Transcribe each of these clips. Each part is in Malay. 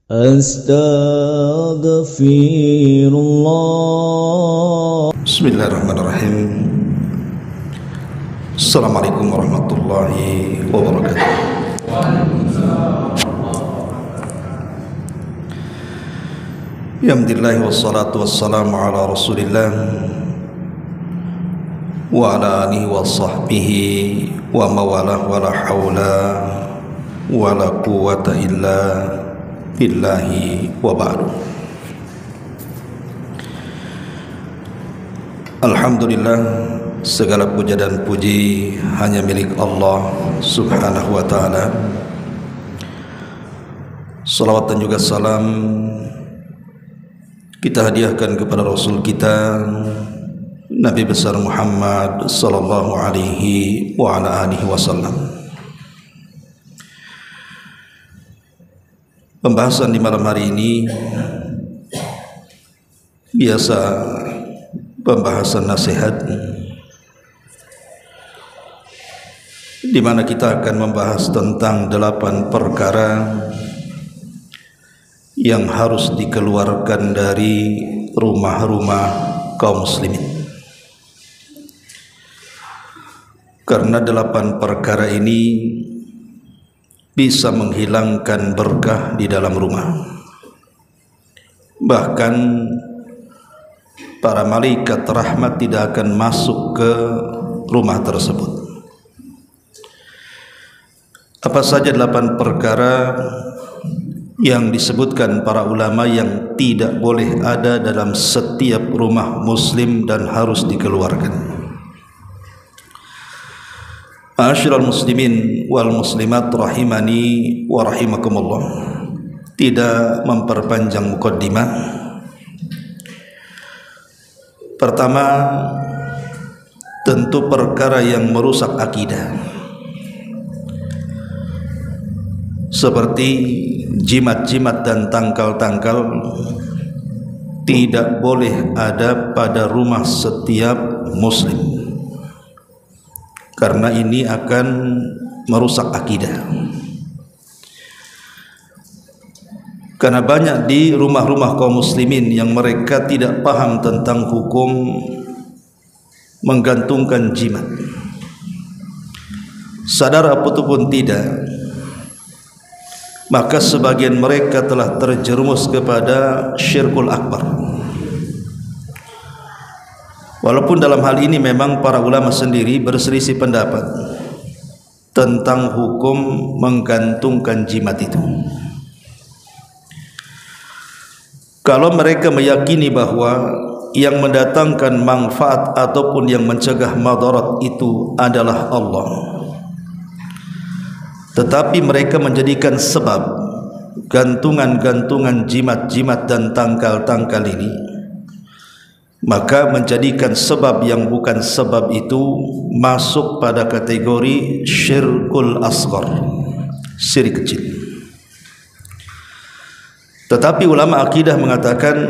Astaghfirullah. Bismillahirrahmanirrahim. Assalamualaikum warahmatullahi wabarakatuh. Alhamdulillah wassalatu wassalamu ala Rasulillah wa ala alihi wa sahbihi wa mawalah wa la hawla wa la quwwata illa billahi wa ba'du. Alhamdulillah, segala puja dan puji hanya milik Allah subhanahu wa ta'ala. Salawat dan juga salam kita hadiahkan kepada Rasul kita Nabi besar Muhammad sallallahu alaihi wa ala alihi wasallam. Pembahasan di malam hari ini biasa pembahasan nasihat, di mana kita akan membahas tentang 8 perkara yang harus dikeluarkan dari rumah-rumah kaum muslimin. Karena 8 perkara ini bisa menghilangkan berkah di dalam rumah. Bahkan para malaikat rahmat tidak akan masuk ke rumah tersebut. Apa saja 8 perkara yang disebutkan para ulama yang tidak boleh ada dalam setiap rumah muslim dan harus dikeluarkan? Ma'asyiral muslimin wal muslimat rahimani wa rahimakumullah. Tidak memperpanjang mukaddimah, pertama, tentu perkara yang merusak akidah, seperti jimat-jimat dan tangkal-tangkal, tidak boleh ada pada rumah setiap muslim, karena ini akan merusak akidah. Karena banyak di rumah-rumah kaum muslimin yang mereka tidak paham tentang hukum menggantungkan jimat. Sadar apapun tidak, maka sebagian mereka telah terjerumus kepada syirkul akbar. Walaupun dalam hal ini memang para ulama sendiri berselisih pendapat tentang hukum menggantungkan jimat itu. Kalau mereka meyakini bahwa yang mendatangkan manfaat ataupun yang mencegah madarat itu adalah Allah, tetapi mereka menjadikan sebab gantungan-gantungan jimat-jimat dan tangkal-tangkal ini, maka menjadikan sebab yang bukan sebab itu masuk pada kategori syirkul asghar, syirik kecil. Tetapi ulama akidah mengatakan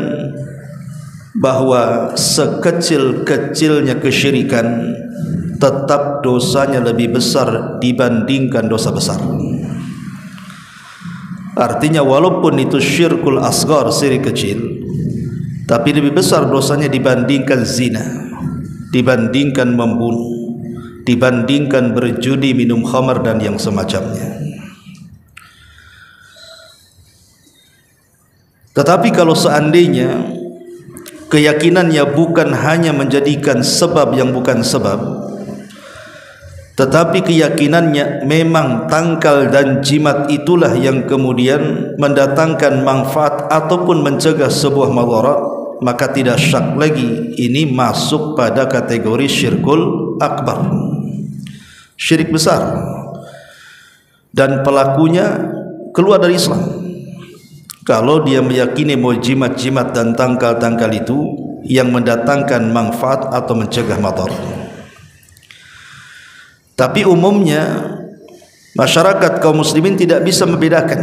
bahwa sekecil-kecilnya kesyirikan tetap dosanya lebih besar dibandingkan dosa besar. Artinya walaupun itu syirkul asghar, syirik kecil, tapi lebih besar dosanya dibandingkan zina, dibandingkan membunuh, dibandingkan berjudi, minum khamar dan yang semacamnya. Tetapi kalau seandainya keyakinannya bukan hanya menjadikan sebab yang bukan sebab, tetapi keyakinannya memang tangkal dan jimat itulah yang kemudian mendatangkan manfaat ataupun mencegah sebuah madarat, maka tidak syak lagi ini masuk pada kategori syirkul akbar, syirik besar, dan pelakunya keluar dari Islam kalau dia meyakini bahwa jimat-jimat dan tangkal-tangkal itu yang mendatangkan manfaat atau mencegah madarat. Tapi umumnya masyarakat kaum muslimin tidak bisa membedakan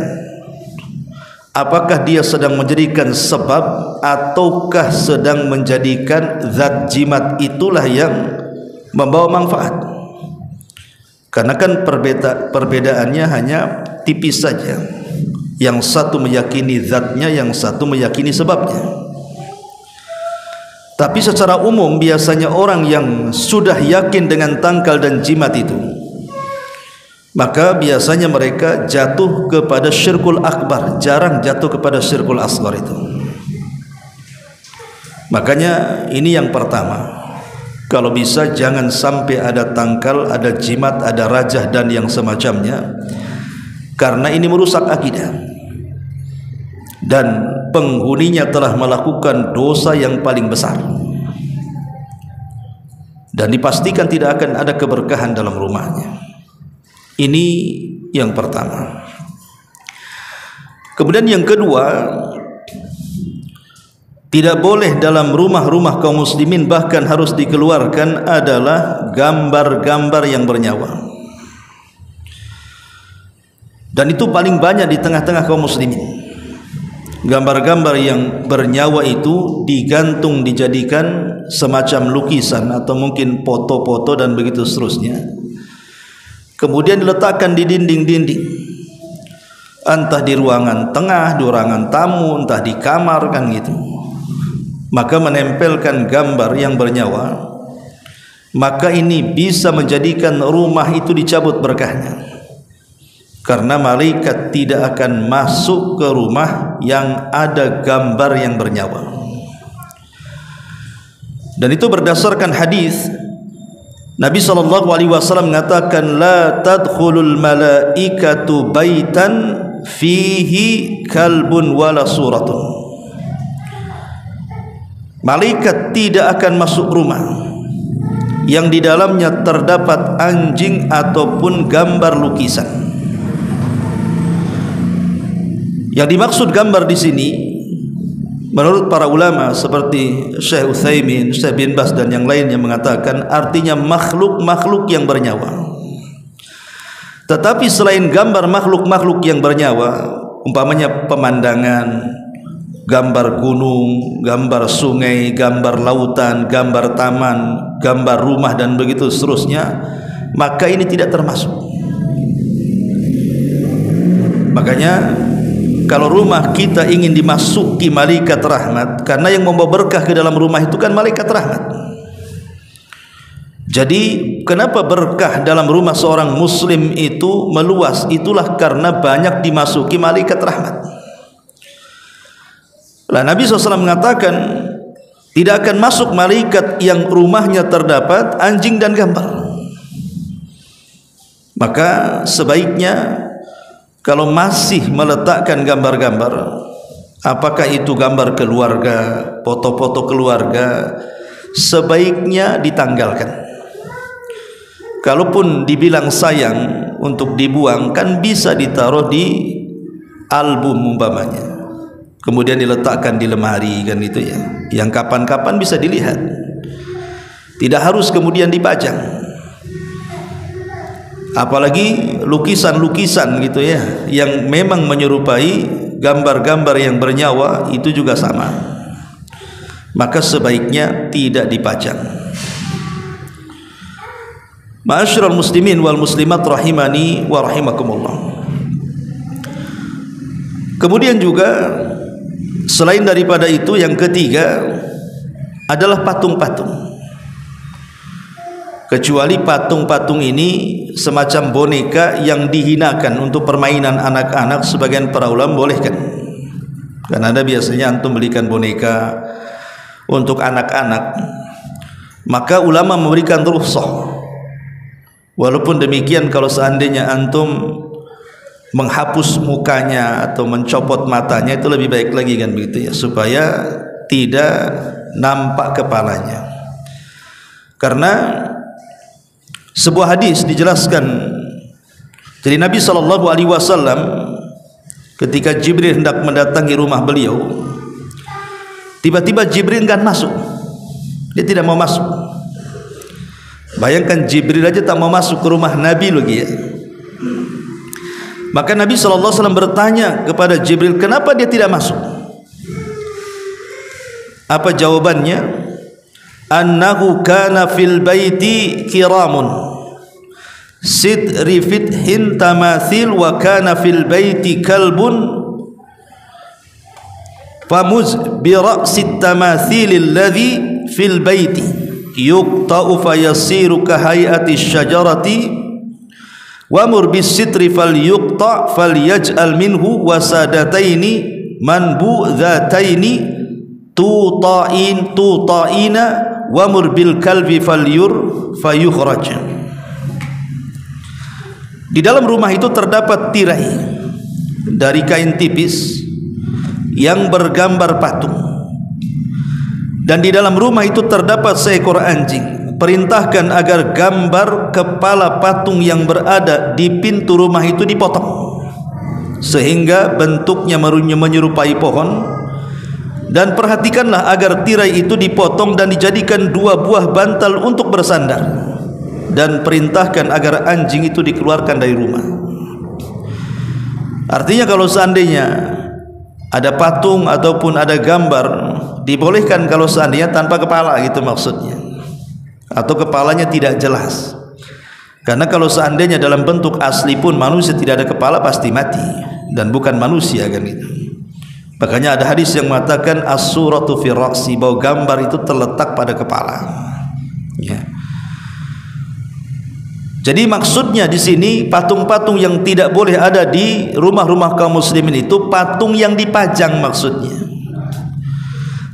apakah dia sedang menjadikan sebab ataukah sedang menjadikan zat jimat itulah yang membawa manfaat. Karena kan perbedaannya hanya tipis saja. Yang satu meyakini zatnya, yang satu meyakini sebabnya. Tapi secara umum biasanya orang yang sudah yakin dengan tangkal dan jimat itu, maka biasanya mereka jatuh kepada syirkul akbar, jarang jatuh kepada syirkul asghar itu. Makanya ini yang pertama, kalau bisa jangan sampai ada tangkal, ada jimat, ada rajah dan yang semacamnya, karena ini merusak akidah dan penghuninya telah melakukan dosa yang paling besar, dan dipastikan tidak akan ada keberkahan dalam rumahnya. Ini yang pertama. Kemudian yang kedua, tidak boleh dalam rumah-rumah kaum muslimin, bahkan harus dikeluarkan, adalah gambar-gambar yang bernyawa. Dan itu paling banyak di tengah-tengah kaum muslimin. Gambar-gambar yang bernyawa itu digantung, dijadikan semacam lukisan atau mungkin foto-foto dan begitu seterusnya. Kemudian diletakkan di dinding-dinding, entah di ruangan tengah, di ruangan tamu, entah di kamar, kan gitu. Maka menempelkan gambar yang bernyawa, maka ini bisa menjadikan rumah itu dicabut berkahnya, karena malaikat tidak akan masuk ke rumah yang ada gambar yang bernyawa. Dan itu berdasarkan hadis Nabi SAW mengatakan, la tadkhulul malaikatu baitan fihi kalbun wala suratun. Malaikat tidak akan masuk rumah yang di dalamnya terdapat anjing ataupun gambar lukisan. Yang dimaksud gambar di sini, menurut para ulama seperti Syekh Utsaimin, Syekh bin Baz dan yang lainnya mengatakan artinya makhluk-makhluk yang bernyawa. Tetapi selain gambar makhluk-makhluk yang bernyawa, umpamanya pemandangan, gambar gunung, gambar sungai, gambar lautan, gambar taman, gambar rumah dan begitu seterusnya, maka ini tidak termasuk. Makanya kalau rumah kita ingin dimasuki malaikat rahmat, karena yang membawa berkah ke dalam rumah itu kan malaikat rahmat. Jadi kenapa berkah dalam rumah seorang muslim itu meluas? Itulah karena banyak dimasuki malaikat rahmat. Lah Nabi SAW mengatakan tidak akan masuk malaikat yang rumahnya terdapat anjing dan gambar. Maka sebaiknya kalau masih meletakkan gambar-gambar, apakah itu gambar keluarga, foto-foto keluarga, sebaiknya ditanggalkan. Kalaupun dibilang sayang untuk dibuang, kan bisa ditaruh di album umpamanya, kemudian diletakkan di lemari, kan itu ya, yang kapan-kapan bisa dilihat, tidak harus kemudian dipajang. Apalagi lukisan-lukisan gitu ya, yang memang menyerupai gambar-gambar yang bernyawa, itu juga sama, maka sebaiknya tidak dipajang. Ma'asyiral muslimin wal muslimat rahimani wa rahimakumullah. Kemudian juga selain daripada itu, yang ketiga adalah patung-patung. Kecuali patung-patung ini semacam boneka yang dihinakan untuk permainan anak-anak, sebagian para ulama bolehkan. Karena ada biasanya antum belikan boneka untuk anak-anak, maka ulama memberikan rukhsah. Walaupun demikian, kalau seandainya antum menghapus mukanya atau mencopot matanya, itu lebih baik lagi, kan begitu ya, supaya tidak nampak kepalanya. Karena sebuah hadis dijelaskan, jadi Nabi SAW ketika Jibril hendak mendatangi rumah beliau, tiba-tiba Jibril enggak masuk, dia tidak mau masuk. Bayangkan Jibril aja tak mau masuk ke rumah Nabi lagi ya. Maka Nabi SAW bertanya kepada Jibril, kenapa dia tidak masuk? Apa jawabannya? Annahu kana fil baiti kiramun sidri fithin tamathil wa kana fil baiti kalbun famuz bi ra'sit tamathilil ladzi fil baiti yuqta'u fayasiru ka hayati syajarati wamur bis sitri falyuqta falyaj'al minhu wasadataini manbu'dzataini tuta'ina wamur bil kalbi fayukhraj. Di dalam rumah itu terdapat tirai dari kain tipis yang bergambar patung, dan di dalam rumah itu terdapat seekor anjing. Perintahkan agar gambar kepala patung yang berada di pintu rumah itu dipotong sehingga bentuknya menyerupai pohon, dan perhatikanlah agar tirai itu dipotong dan dijadikan 2 buah bantal untuk bersandar, dan perintahkan agar anjing itu dikeluarkan dari rumah. Artinya kalau seandainya ada patung ataupun ada gambar, dibolehkan kalau seandainya tanpa kepala, gitu maksudnya, atau kepalanya tidak jelas. Karena kalau seandainya dalam bentuk asli pun manusia tidak ada kepala, pasti mati dan bukan manusia, kan gitu. Makanya ada hadis yang mengatakan as-suratu fi ra'si, bahwa gambar itu terletak pada kepala, ya. Jadi maksudnya di sini patung-patung yang tidak boleh ada di rumah-rumah kaum muslimin itu patung yang dipajang maksudnya.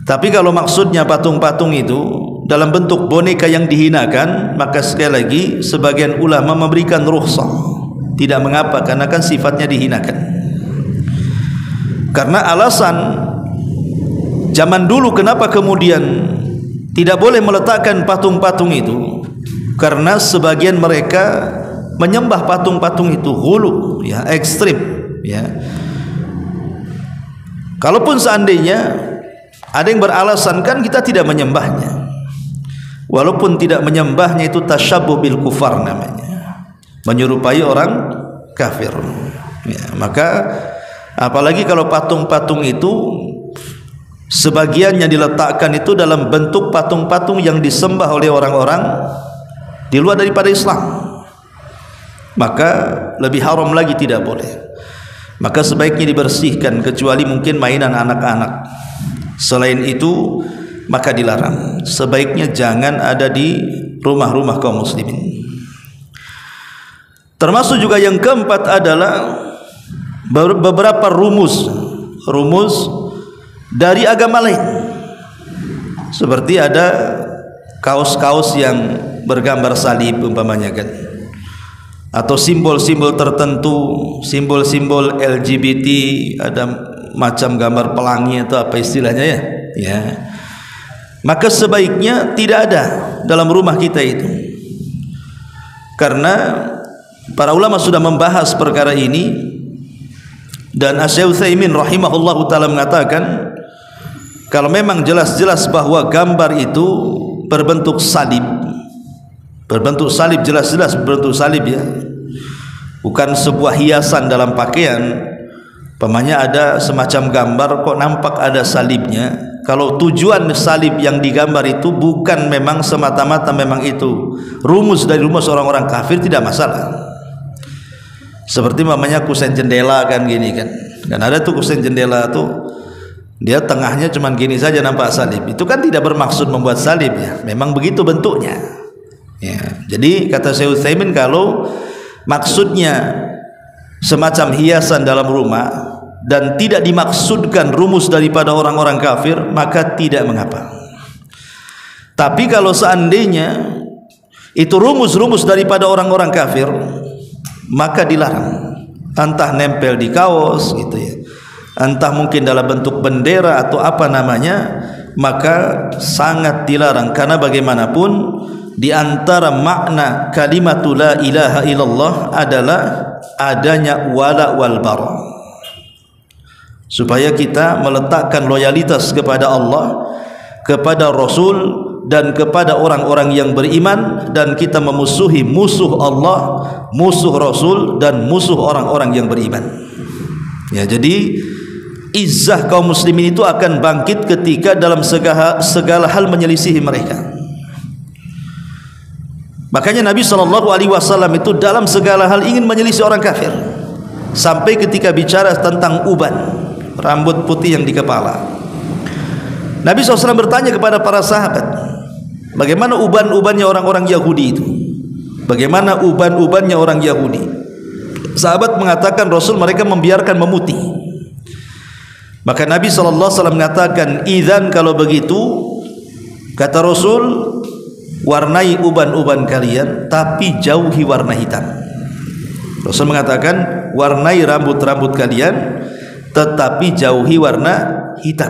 Tapi kalau maksudnya patung-patung itu dalam bentuk boneka yang dihinakan, maka sekali lagi sebagian ulama memberikan rukhsah, tidak mengapa, karena kan sifatnya dihinakan. Karena alasan zaman dulu kenapa kemudian tidak boleh meletakkan patung-patung itu, karena sebagian mereka menyembah patung-patung itu ghulu, ya, ekstrim, ya. Kalaupun seandainya ada yang beralasan kan kita tidak menyembahnya, walaupun tidak menyembahnya itu tasyabbuh bil kufar namanya, menyerupai orang kafir, ya. Maka apalagi kalau patung-patung itu sebagiannya diletakkan itu dalam bentuk patung-patung yang disembah oleh orang-orang di luar daripada Islam, maka lebih haram lagi, tidak boleh. Maka sebaiknya dibersihkan, kecuali mungkin mainan anak-anak. Selain itu maka dilarang, sebaiknya jangan ada di rumah-rumah kaum muslimin. Termasuk juga yang keempat adalah beberapa rumus dari agama lain, seperti ada kaos-kaos yang bergambar salib umpamanya, kan, atau simbol-simbol tertentu, simbol-simbol LGBT, ada macam gambar pelangi atau apa istilahnya, ya, ya. Maka sebaiknya tidak ada dalam rumah kita itu, karena para ulama sudah membahas perkara ini, dan Asy-Syaikh Utsaimin rahimahullahu taala mengatakan kalau memang jelas-jelas bahwa gambar itu berbentuk salib, jelas-jelas berbentuk salib, ya, bukan sebuah hiasan dalam pakaian. Pamannya ada semacam gambar kok nampak ada salibnya. Kalau tujuan salib yang digambar itu bukan memang semata-mata memang itu rumus dari rumus orang-orang kafir, tidak masalah. Seperti mamanya kusen jendela, kan, gini, kan ada tuh kusen jendela tuh dia tengahnya cuman gini saja nampak salib, itu kan tidak bermaksud membuat salib, ya, memang begitu bentuknya, ya. Jadi kata Syekh Utsaimin, kalau maksudnya semacam hiasan dalam rumah dan tidak dimaksudkan rumus daripada orang-orang kafir, maka tidak mengapa. Tapi kalau seandainya itu rumus-rumus daripada orang-orang kafir, maka dilarang. Entah nempel di kaos, gitu, ya, entah mungkin dalam bentuk bendera atau apa namanya, maka sangat dilarang. Karena bagaimanapun di antara makna kalimatul la ilaha illallah adalah adanya wala wal bara, supaya kita meletakkan loyalitas kepada Allah, kepada Rasul, dan kepada orang-orang yang beriman, dan kita memusuhi musuh Allah, musuh Rasul, dan musuh orang-orang yang beriman, ya. Jadi izzah kaum muslimin itu akan bangkit ketika dalam segala hal menyelisihi mereka. Makanya Nabi SAW itu dalam segala hal ingin menyelisih orang kafir, sampai ketika bicara tentang uban, rambut putih yang di kepala, Nabi SAW bertanya kepada para sahabat, bagaimana uban-ubannya orang-orang Yahudi itu? Bagaimana uban-ubannya orang Yahudi? Sahabat mengatakan, Rasul, mereka membiarkan memutih. Maka Nabi SAW mengatakan, idzan, kalau begitu, kata Rasul, warnai uban-uban kalian, tapi jauhi warna hitam. Rasul mengatakan, warnai rambut-rambut kalian, tetapi jauhi warna hitam.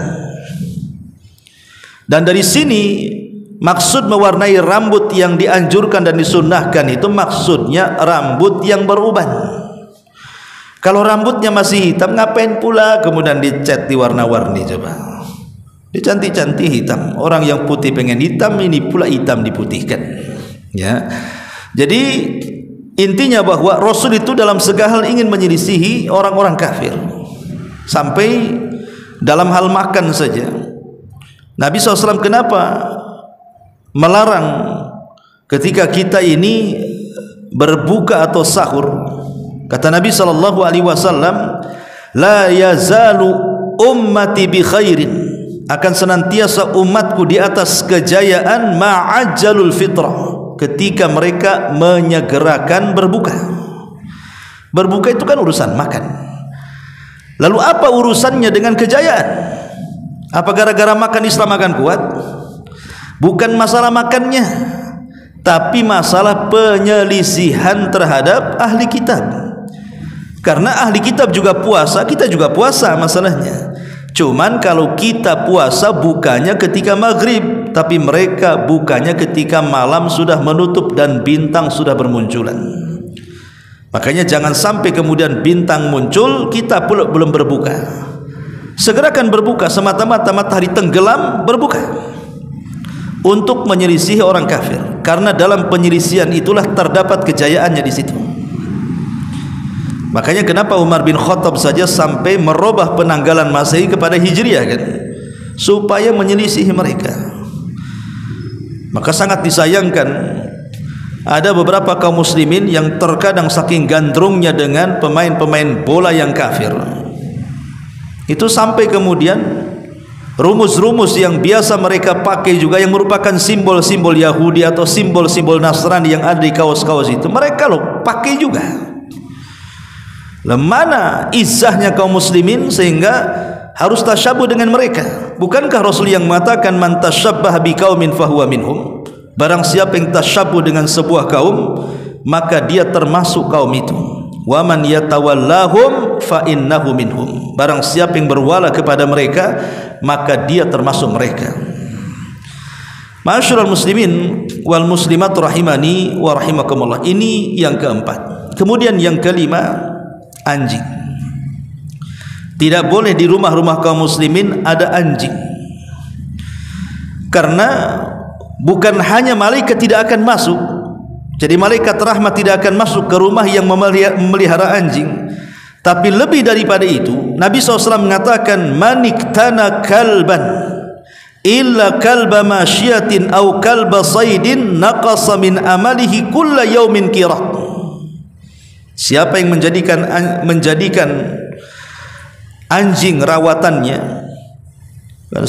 Dan dari sini maksud mewarnai rambut yang dianjurkan dan disunnahkan itu maksudnya rambut yang beruban. Kalau rambutnya masih hitam, ngapain pula kemudian dicat diwarna-warni? Coba dicantik-cantik hitam. Orang yang putih pengen hitam, ini pula hitam diputihkan. Ya, jadi intinya bahwa Rasul itu dalam segala hal ingin menyelisihi orang-orang kafir. Sampai dalam hal makan saja, Nabi SAW kenapa melarang ketika kita ini berbuka atau sahur? Kata Nabi SAW, la yazalu ummati bi khairin, akan senantiasa umatku di atas kejayaan ma'ajjalul fitrah, ketika mereka menyegerakan berbuka. Berbuka itu kan urusan makan. Lalu apa urusannya dengan kejayaan? Apa gara-gara makan Islam akan kuat? Bukan masalah makannya, tapi masalah penyelisihan terhadap ahli kitab. Karena ahli kitab juga puasa, kita juga puasa masalahnya. Cuman kalau kita puasa bukanya ketika maghrib, tapi mereka bukanya ketika malam sudah menutup dan bintang sudah bermunculan. Makanya jangan sampai kemudian bintang muncul kita pula belum berbuka. Segerakan berbuka, semata-mata matahari tenggelam berbuka, untuk menyelisihi orang kafir. Karena dalam penyelisihan itulah terdapat kejayaannya di situ. Makanya kenapa Umar bin Khattab saja sampai merubah penanggalan Masehi kepada Hijriah kan, supaya menyelisihi mereka. Maka sangat disayangkan ada beberapa kaum muslimin yang terkadang saking gandrungnya dengan pemain-pemain bola yang kafir, itu sampai kemudian rumus-rumus yang biasa mereka pakai juga, yang merupakan simbol-simbol Yahudi atau simbol-simbol Nasrani yang ada di kaos-kaos itu, mereka loh pakai juga. Mana izahnya kaum muslimin sehingga harus tasyabuh dengan mereka? Bukankah Rasul yang mengatakan, man tasyabbaha biqaumin fahuwa minhum? Barang siapa yang tasyabuh dengan sebuah kaum, maka dia termasuk kaum itu. Wa man yatawallahum fa innahu minhum. Barang siapa yang berwala kepada mereka, maka dia termasuk mereka. Ma'asyiral muslimin wal muslimat rahimani wa rahimakumullah. Ini yang keempat. Kemudian yang kelima, anjing. Tidak boleh di rumah-rumah kaum muslimin ada anjing. Karena bukan hanya malaikat tidak akan masuk, jadi malaikat rahmat tidak akan masuk ke rumah yang memelihara anjing, tapi lebih daripada itu, Nabi SAW mengatakan, maniktana kalban illa kalba masyiatin au kalba saydin naqasa min amalihi kulla yaumin qirat. Siapa yang menjadikan anjing rawatannya,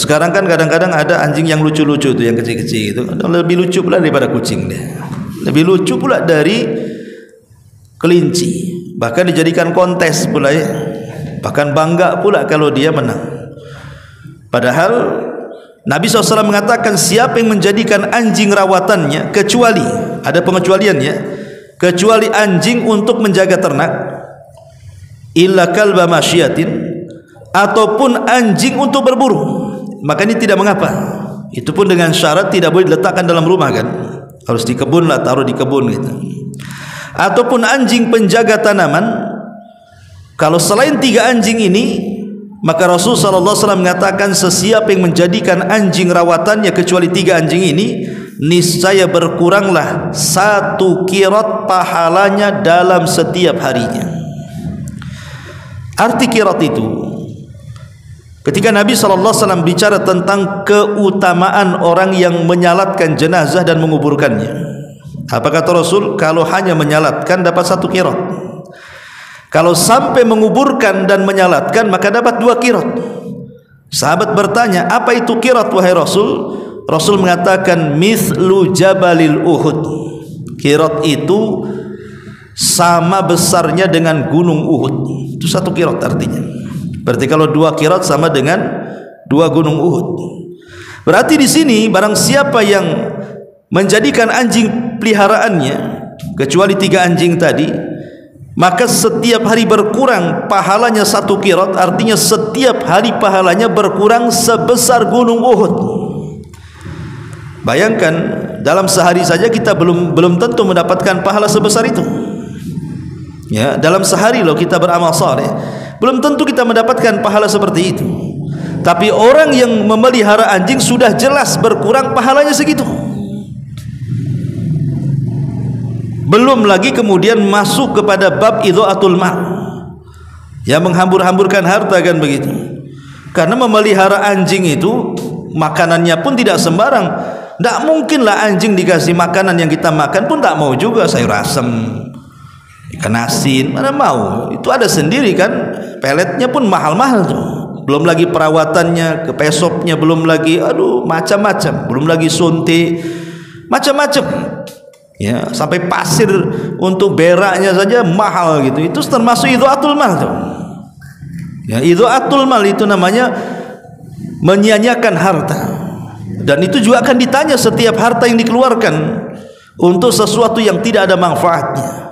sekarang kan kadang-kadang ada anjing yang lucu-lucu itu, yang kecil-kecil itu, lebih lucu pula daripada kucing dia, lebih lucu pula dari kelinci, bahkan dijadikan kontes pula ya, bahkan bangga pula kalau dia menang. Padahal Nabi SAW mengatakan, siapa yang menjadikan anjing rawatannya, kecuali ada pengecualiannya, kecuali anjing untuk menjaga ternak, illa kalba masyiatin, ataupun anjing untuk berburu, maka ini tidak mengapa. Itu pun dengan syarat tidak boleh diletakkan dalam rumah kan, harus di kebun lah, taruh di kebun gitu. Ataupun anjing penjaga tanaman. Kalau selain 3 anjing ini, maka Rasulullah SAW mengatakan, sesiapa yang menjadikan anjing rawatannya kecuali 3 anjing ini, niscaya berkuranglah 1 qirat pahalanya dalam setiap harinya. Arti qirat itu, ketika Nabi SAW bicara tentang keutamaan orang yang menyalatkan jenazah dan menguburkannya, apa kata Rasul? Kalau hanya menyalatkan dapat 1 qirat, kalau sampai menguburkan dan menyalatkan maka dapat 2 qirat. Sahabat bertanya, apa itu qirat wahai Rasul? Rasul mengatakan, mithlu jabalil Uhud. Qirat itu sama besarnya dengan gunung Uhud. Itu satu qirat artinya. Berarti kalau 2 qirat sama dengan 2 gunung Uhud. Berarti di sini barang siapa yang menjadikan anjing peliharaannya, kecuali 3 anjing tadi, maka setiap hari berkurang pahalanya 1 qirat. Artinya setiap hari pahalanya berkurang sebesar gunung Uhud. Bayangkan dalam sehari saja kita belum tentu mendapatkan pahala sebesar itu. Ya, dalam sehari loh kita beramal saleh, belum tentu kita mendapatkan pahala seperti itu. Tapi orang yang memelihara anjing sudah jelas berkurang pahalanya segitu. Belum lagi kemudian masuk kepada bab idha'atul mal, yang menghambur-hamburkan harta kan begitu. Karena memelihara anjing itu makanannya pun tidak sembarang. Tidak mungkinlah anjing dikasih makanan yang kita makan pun tak mau juga, sayur asem, ikan asin, mana mau. Itu ada sendiri kan, peletnya pun mahal-mahal tuh. Belum lagi perawatannya, kepesoknya, belum lagi macam-macam, belum lagi suntik, macam-macam. Ya, sampai pasir untuk beraknya saja mahal gitu. Itu termasuk idha'atul mal tuh. Ya, idha'atul mal itu namanya menyia-nyiakan harta. Dan itu juga akan ditanya setiap harta yang dikeluarkan untuk sesuatu yang tidak ada manfaatnya.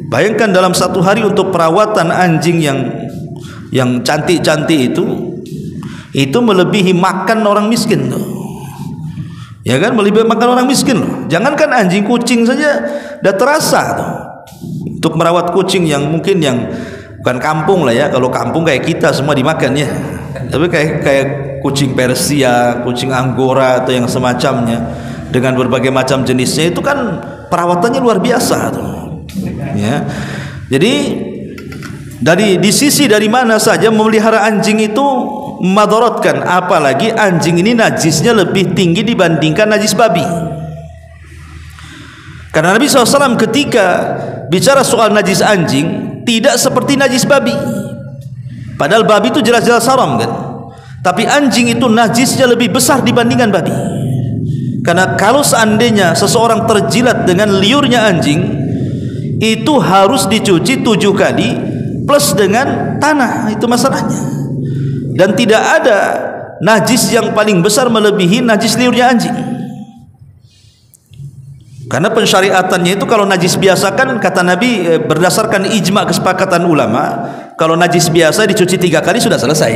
Bayangkan dalam satu hari untuk perawatan anjing yang cantik-cantik itu melebihi makan orang miskin tuh. Ya kan, melebihi makan orang miskin loh. Jangankan anjing, kucing saja udah terasa tuh. Untuk merawat kucing yang mungkin yang bukan kampung lah ya. Kalau kampung kayak kita semua dimakan ya. Tapi kayak kucing Persia, kucing Anggora atau yang semacamnya dengan berbagai macam jenisnya, itu kan perawatannya luar biasa tuh. Ya. Jadi di sisi dari mana saja memelihara anjing itu madaratkan, apalagi anjing ini najisnya lebih tinggi dibandingkan najis babi. Karena Nabi SAW ketika bicara soal najis anjing tidak seperti najis babi. Padahal babi itu jelas-jelas haram kan, tapi anjing itu najisnya lebih besar dibandingkan babi. Karena kalau seandainya seseorang terjilat dengan liurnya anjing, itu harus dicuci 7 kali plus dengan tanah, itu masalahnya. Dan tidak ada najis yang paling besar melebihi najis liurnya anjing. Karena pensyariatannya itu, kalau najis biasa kan kata Nabi berdasarkan ijma kesepakatan ulama, kalau najis biasa dicuci 3 kali sudah selesai.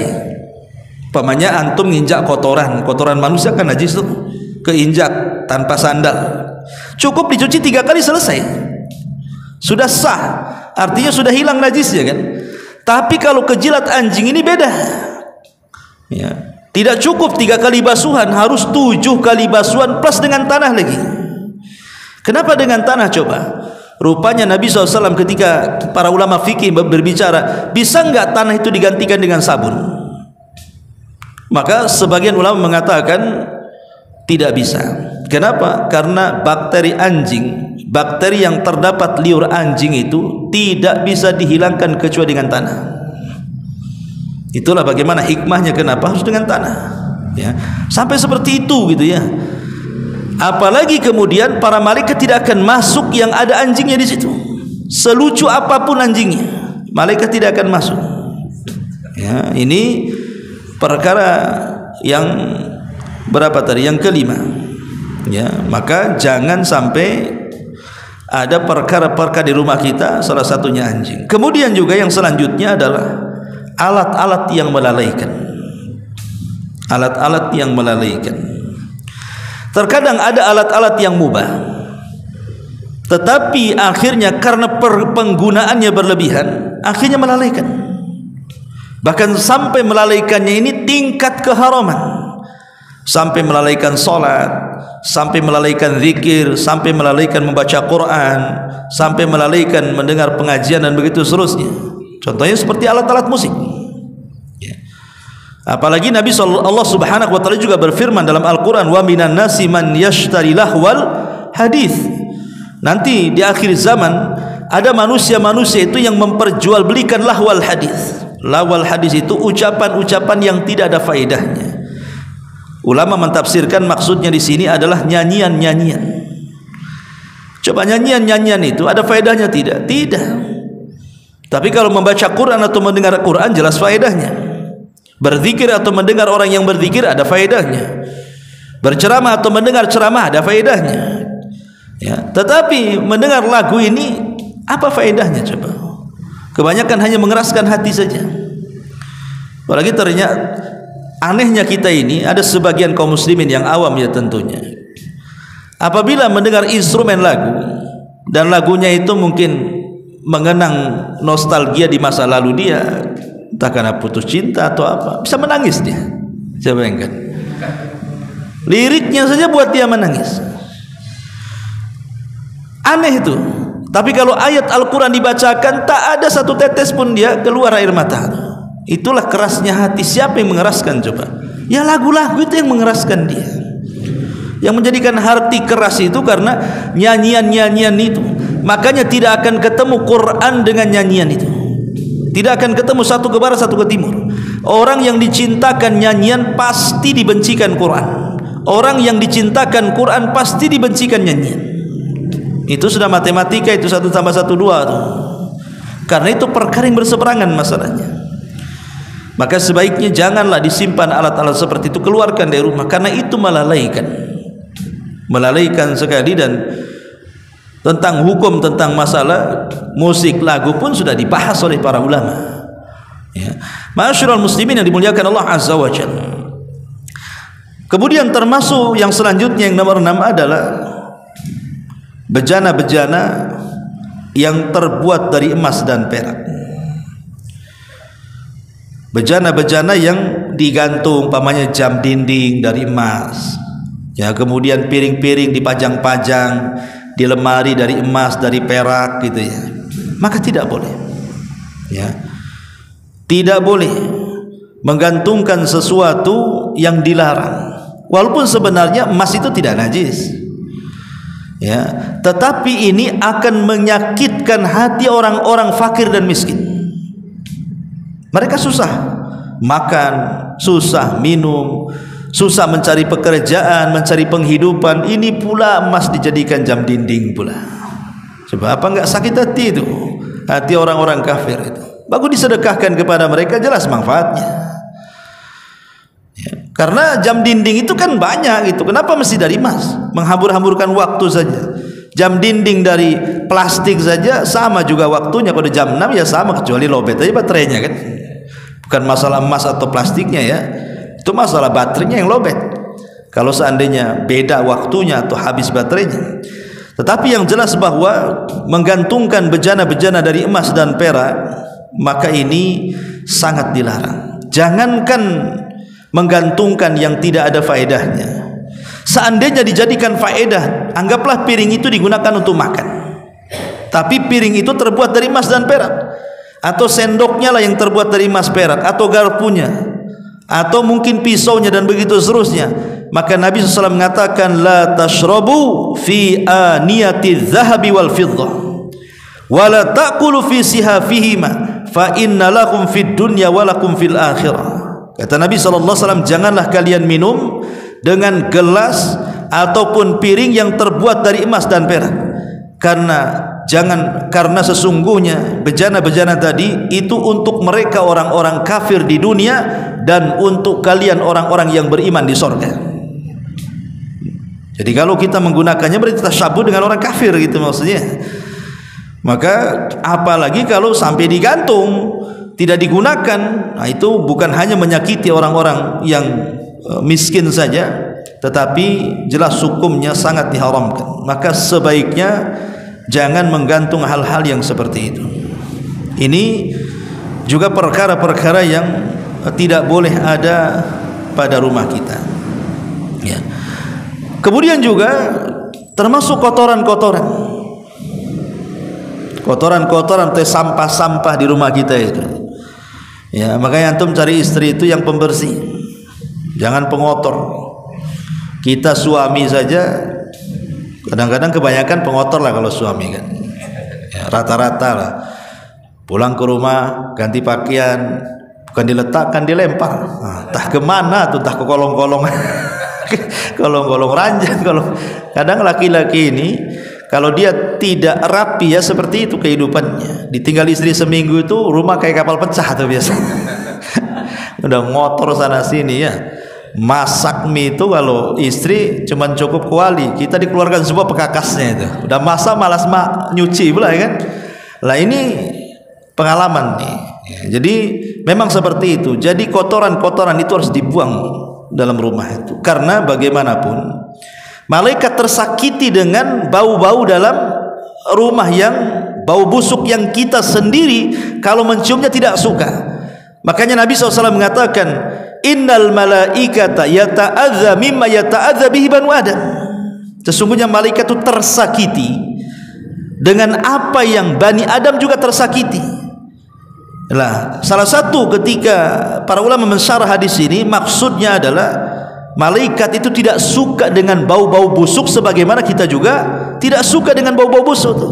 Umpamanya antum nginjak kotoran manusia kan najis tuh, keinjak tanpa sandal, cukup dicuci 3 kali selesai, sudah sah, artinya sudah hilang najisnya kan. Tapi kalau kejilat anjing ini beda ya, tidak cukup 3 kali basuhan, harus 7 kali basuhan plus dengan tanah lagi. Kenapa dengan tanah coba? Rupanya Nabi SAW ketika para ulama fikih berbicara, bisa enggak tanah itu digantikan dengan sabun? Maka sebagian ulama mengatakan tidak bisa. Kenapa? Karena bakteri anjing, bakteri yang terdapat liur anjing itu tidak bisa dihilangkan kecuali dengan tanah. Itulah bagaimana hikmahnya kenapa harus dengan tanah ya. Sampai seperti itu gitu ya. Apalagi kemudian para malaikat tidak akan masuk yang ada anjingnya di situ. Selucu apapun anjingnya, malaikat tidak akan masuk. Ya, ini perkara yang berapa tadi? Yang kelima. Ya, maka jangan sampai ada perkara-perkara di rumah kita, salah satunya anjing. Kemudian juga yang selanjutnya adalah alat-alat yang melalaikan. Alat-alat yang melalaikan. Terkadang ada alat-alat yang mubah, tetapi akhirnya karena penggunaannya berlebihan, akhirnya melalaikan. Bahkan sampai melalaikannya ini tingkat keharaman. Sampai melalaikan salat, sampai melalaikan zikir, sampai melalaikan membaca Quran, sampai melalaikan mendengar pengajian dan begitu seterusnya. Contohnya seperti alat-alat musik. Apalagi Nabi Allah Subhanahu wa taala juga berfirman dalam Al-Qur'an, wa minan nasi man yashtari lahwal hadis. Nanti di akhir zaman ada manusia-manusia itu yang memperjualbelikan lahwal hadis. lawal hadis itu ucapan-ucapan yang tidak ada faedahnya. Ulama mentafsirkan maksudnya di sini adalah nyanyian-nyanyian. Coba nyanyian-nyanyian itu ada faedahnya tidak? Tidak. Tapi kalau membaca Quran atau mendengar Quran jelas faedahnya. Berzikir atau mendengar orang yang berzikir ada faedahnya. Berceramah atau mendengar ceramah ada faedahnya. Ya, tetapi mendengar lagu ini apa faedahnya coba? Kebanyakan hanya mengeraskan hati saja. Apalagi ternyata anehnya kita ini, ada sebagian kaum muslimin yang awam ya tentunya, apabila mendengar instrumen lagu dan lagunya itu mungkin mengenang nostalgia di masa lalu dia, entah karena putus cinta atau apa, bisa menangis dia. Saya bayangkan liriknya saja buat dia menangis. Aneh itu. Tapi kalau ayat Al-Quran dibacakan, tak ada satu tetes pun dia keluar air mata. Itulah kerasnya hati. Siapa yang mengeraskan coba? Ya lagu-lagu itu yang mengeraskan dia. Yang menjadikan hati keras itu karena nyanyian-nyanyian itu. Makanya tidak akan ketemu Quran dengan nyanyian itu. Tidak akan ketemu satu ke barat satu ke timur. Orang yang dicintakan nyanyian pasti dibencikan Quran. Orang yang dicintakan Quran pasti dibencikan nyanyian. Itu sudah matematika, itu 1 tambah 1 2 tuh. Karena itu perkara yang berseberangan masalahnya. Maka sebaiknya janganlah disimpan alat-alat seperti itu, keluarkan dari rumah, karena itu melalaikan sekali. Dan tentang hukum tentang masalah musik lagu pun sudah dibahas oleh para ulama. Ya. Ma'asyiral muslimin yang dimuliakan Allah Azza wa Jalla. Kemudian termasuk yang selanjutnya yang nomor 6 adalah bejana-bejana yang terbuat dari emas dan perak. Bejana-bejana yang digantung, pamannya jam dinding dari emas, ya, kemudian piring-piring dipajang-pajang di lemari dari emas, dari perak gitu ya. Maka tidak boleh. Ya. Tidak boleh menggantungkan sesuatu yang dilarang. Walaupun sebenarnya emas itu tidak najis. Ya, tetapi ini akan menyakitkan hati orang-orang fakir dan miskin. Mereka susah makan, susah minum, susah mencari pekerjaan, mencari penghidupan. Ini pula emas dijadikan jam dinding pula. Coba apa enggak sakit hati itu? Hati orang-orang kafir itu. Bagus disedekahkan kepada mereka, jelas manfaatnya. Ya, karena jam dinding itu kan banyak gitu. Kenapa mesti dari emas? Menghambur-hamburkan waktu saja. Jam dinding dari plastik saja sama juga waktunya. Kalau jam 6 ya sama, kecuali lobet aja baterainya kan. Bukan masalah emas atau plastiknya ya. Itu masalah baterainya yang lobet. Kalau seandainya beda waktunya atau habis baterainya. Tetapi yang jelas bahwa menggantungkan bejana-bejana dari emas dan perak, maka ini sangat dilarang. Jangankan menggantungkan yang tidak ada faedahnya. Seandainya dijadikan faedah, anggaplah piring itu digunakan untuk makan, tapi piring itu terbuat dari emas dan perak, atau sendoknya lah yang terbuat dari emas perak, atau garpunya, atau mungkin pisaunya dan begitu seterusnya. Maka Nabi SAW mengatakan, la tashrabu fi aniyati zahabi wal fiddah wa la ta'kulu fi sihafihima fa inna lakum fid dunya wa lakum fil akhirah. Kata Nabi SAW, janganlah kalian minum dengan gelas ataupun piring yang terbuat dari emas dan perak. Karena sesungguhnya bejana-bejana tadi itu untuk mereka orang-orang kafir di dunia, dan untuk kalian orang-orang yang beriman di sorga. Jadi kalau kita menggunakannya berarti tasyabuh dengan orang kafir gitu maksudnya. Maka apalagi kalau sampai digantung, tidak digunakan, nah itu bukan hanya menyakiti orang-orang yang miskin saja, tetapi jelas hukumnya sangat diharamkan. Maka sebaiknya jangan menggantung hal-hal yang seperti itu. Ini juga perkara-perkara yang tidak boleh ada pada rumah kita. Ya. Kemudian juga termasuk kotoran-kotoran atau sampah-sampah di rumah kita itu. Ya, makanya antum cari istri itu yang pembersih, jangan pengotor. Kita suami saja kadang-kadang kebanyakan pengotor lah kalau suami kan. Ya, rata-rata lah. Pulang ke rumah ganti pakaian, bukan diletakkan, dilempar. Entah kemana tuh, entah ke kolong-kolong kolong-kolong ranjang. Kadang laki-laki ini kalau dia tidak rapi ya seperti itu kehidupannya. Ditinggal istri seminggu itu rumah kayak kapal pecah tuh biasa. Udah ngotor sana sini ya. Masak mie itu kalau istri cuman cukup kuali, kita dikeluarkan semua pekakasnya itu. Udah masak malas nyuci pula ya kan. Lah ini pengalaman nih. Jadi memang seperti itu. Jadi kotoran-kotoran itu harus dibuang dalam rumah itu. Karena bagaimanapun malaikat tersakiti dengan bau-bau dalam rumah yang bau busuk yang kita sendiri kalau menciumnya tidak suka. Makanya Nabi SAW mengatakan, innal malaikata yata'adza mimma yata'adza bihi banu Adam. Sesungguhnya malaikat itu tersakiti dengan apa yang Bani Adam juga tersakiti. Lah, salah satu ketika para ulama mensyarah hadis ini, maksudnya adalah malaikat itu tidak suka dengan bau-bau busuk sebagaimana kita juga tidak suka dengan bau-bau busuk itu.